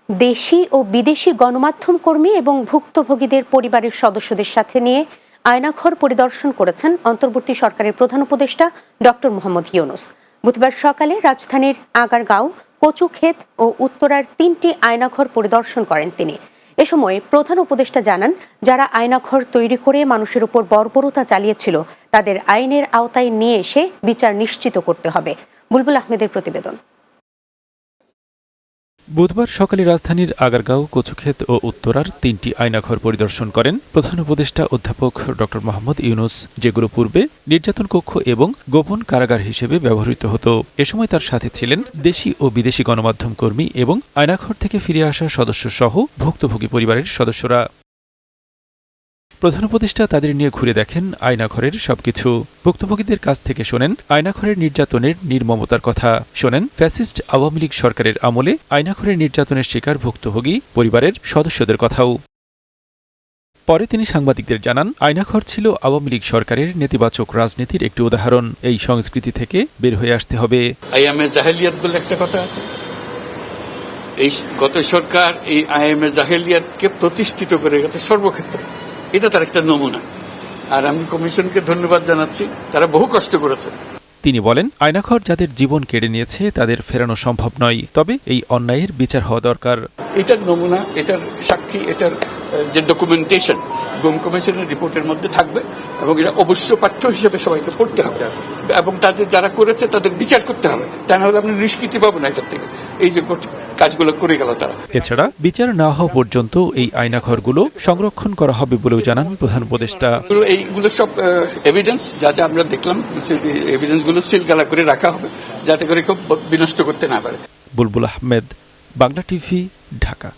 দেশি ও বিদেশি গণমাধ্যম কর্মী এবং ভুক্তভোগীদের পরিবারের সদস্যদের সাথে নিয়ে আয়নাঘর পরিদর্শন করেছেন অন্তর্বর্তী সরকারের প্রধান উপদেষ্টা ডক্টর মোহাম্মদ ইউনূস। বুধবার সকালে রাজধানীর আগারগাঁও, কচুক্ষেত ও উত্তরার 3টি আয়নাঘর পরিদর্শন করেন তিনি। এ সময় প্রধান উপদেষ্টা জানান, যারা আয়নাঘর তৈরি করে মানুষের উপর বর্বরতা চালিয়েছিল তাদের আইনের আওতায় নিয়ে এসে বিচার নিশ্চিত করতে হবে। বুলবুল আহমেদের প্রতিবেদন। বুধবার সকালে রাজধানীর আগারগাঁও, কচুক্ষেত ও উত্তরার 3টি আয়নাঘর পরিদর্শন করেন প্রধান উপদেষ্টা অধ্যাপক ডক্টর মোহাম্মদ ইউনূস, যেগুলো পূর্বে নির্যাতন কক্ষ এবং গোপন কারাগার হিসেবে ব্যবহৃত হতো। এ সময় তার সাথে ছিলেন দেশি ও বিদেশি গণমাধ্যম কর্মী এবং আয়নাঘর থেকে ফিরে আসা সদস্য সহ ভুক্তভোগী পরিবারের সদস্যরা। প্রধান উপদেষ্টা তাদের নিয়ে ঘুরে দেখেন আয়নাঘরের সবকিছু। ভুক্তভোগীদের কাছ থেকে শোনেন আয়নাঘরের নির্যাতনের নির্মমতার কথা, শোনেন ফ্যাসিস্ট আওয়ামী লীগ সরকারের আমলে আয়নাঘরের নির্যাতনের শিকার ভুক্তভোগী পরিবারের সদস্যদের কথাও। পরে তিনি সাংবাদিকদের জানান, আয়নাঘর ছিল আওয়ামী লীগ সরকারের নেতিবাচক রাজনীতির একটি উদাহরণ। এই সংস্কৃতি থেকে বের হয়ে আসতে হবে। আইএমএ জাহেলিয়াত বলে একটা কথা আছে। এই গত সরকার এই আইএমএ জাহেলিয়াতকে প্রতিষ্ঠিত করে গেছে সর্বক্ষেত্রে। এটা তার একটা নমুনা। আর আমি কমিশনকে ধন্যবাদ জানাচ্ছি, তারা বহু কষ্ট করেছে। তিনি বলেন, আয়নাঘর যাদের জীবন কেড়ে নিয়েছে তাদের ফেরানো সম্ভব নয়, তবে এই অন্যায়ের বিচার হওয়া দরকার। এটার নমুনা, এটার সাক্ষী, এটার যে ডকুমেন্টেশন গুম কমিশনের রিপোর্টের মধ্যে থাকবে এবং এটা অবশ্য পাঠ্য হিসেবে সবাইকে পড়তে হবে এবং তাদের যারা করেছে তাদের বিচার করতে হবে। তা না হলে আপনি নিষ্কৃতি পাবেন এটার থেকে। এই যে কাজগুলো করে গেল তারা। এছাড়া বিচার না হওয়া পর্যন্ত এই আয়নাঘরগুলো সংরক্ষণ করা হবে বলেও জানান প্রধান উপদেষ্টা। এইগুলো সব এভিডেন্স, যা যা আমরা দেখলাম, এভিডেন্সগুলো সিলগালা করে রাখা হবে যাতে করে কেউ বিনষ্ট করতে না পারে। বুলবুল আহমেদ, বাংলা টিভি, ঢাকা।